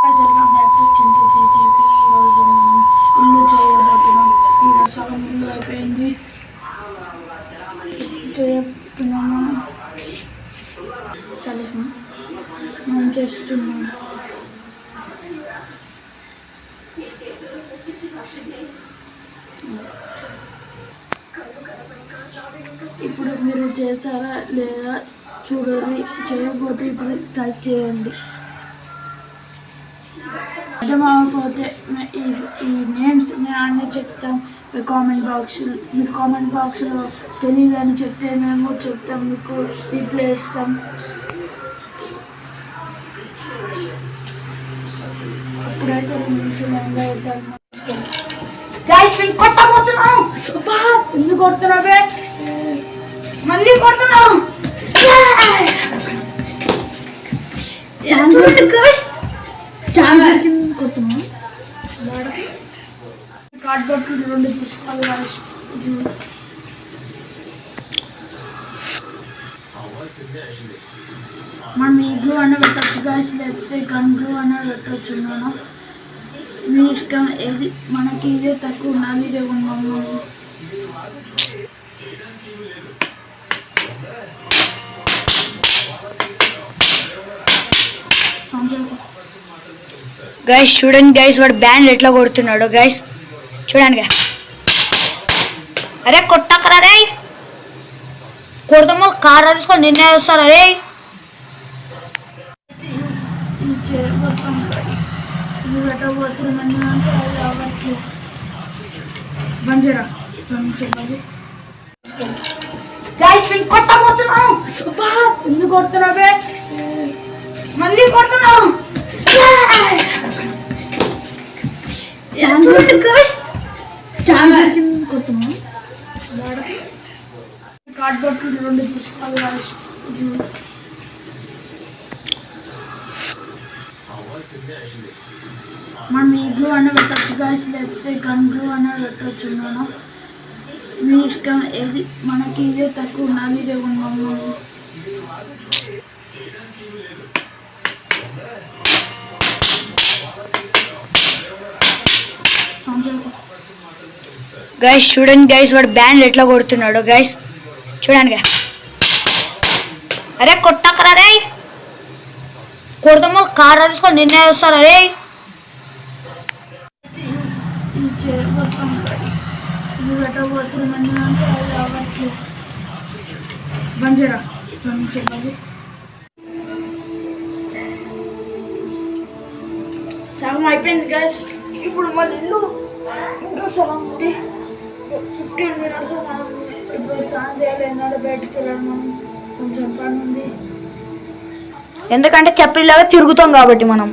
Welcome back to Chintu CGP. ఈరోజు మనం ఇల్లు చేయబోతున్నాం. ఇక్కడ సగం ఇల్లు అయిపోయింది, చేయబోతున్నాము. తెలుసు మనం చేస్తున్నాం. ఇప్పుడు మీరు చేశారా లేదా చూడండి. చేయకపోతే ఇప్పుడు టైప్ చేయండి. అర్థమవకపోతే ఈ నేమ్స్ మేము అన్నీ చెప్తాం. మీ కామెంట్ బాక్స్లో తెలియదని చెప్తే మేము చెప్తాం, మీకు రిప్లై ఇస్తాం. అప్పుడైతే కొట్టబోతున్నాం. ఎందుకు కొడుతున్నావే? మళ్ళీ కొడుతున్నాం. కొడుతున్నాం. కార్డ్బోర్డ్ 2 తీసుకోవాలి. మనం ఈ గ్లూ అన్న పెట్టచ్చు గాయస్, లేకపోతే గన్ గ్లూ అన్న పెట్టచ్చు. మనం మీ ఇష్టం, ఏది మనకి ఇదే తక్కువ ఉన్నది, ఇదే ఉన్నాము. గైస్ చూడండి గైస్, వాడు బ్యాండ్ ఎట్లా కొడుతున్నాడు గైస్, చూడండి. అరే కొట్టకరా రే, కొడతాము కార్ తీసుకొని నిన్నే వస్తారు. అరే కొట్టబోతున్నాం. ఎందుకు కొడుతున్నావే? మళ్ళీ కొడుతున్నాం. కార్డ్బోర్డ్ 2 తీసుకోవాలి. మనం ఈ గ్లూ అన్న పెట్టచ్చు గాయస్, లేకపోతే గన్ గ్లూ అన్న పెట్టచ్చు. మనం మీ ఇష్టం, ఏది మనకి ఇదే తక్కువ ఉన్నది, ఇదే ఉన్నాము. గైస్ చూడండి గైస్, వాడు బ్యాండ్ ఎట్లా కొడుతున్నాడు గైస్, చూడండి. అరే కొట్టకరా రే, కొడతాము కార్ తీసుకొని నిన్నే వస్తారు. అరే సగం అయిపోయింది గైస్. ఇప్పుడు మళ్ళీ ఇల్లు ఇంకా సగం ఉంది. 15 minutes ఇప్పుడు స్నానం చేయాలి. ఎన్నాడు బయటకు వెళ్ళాను, కొంచెం పని ఉంది. ఎందుకంటే చెప్పిలాగా తిరుగుతాం కాబట్టి మనం.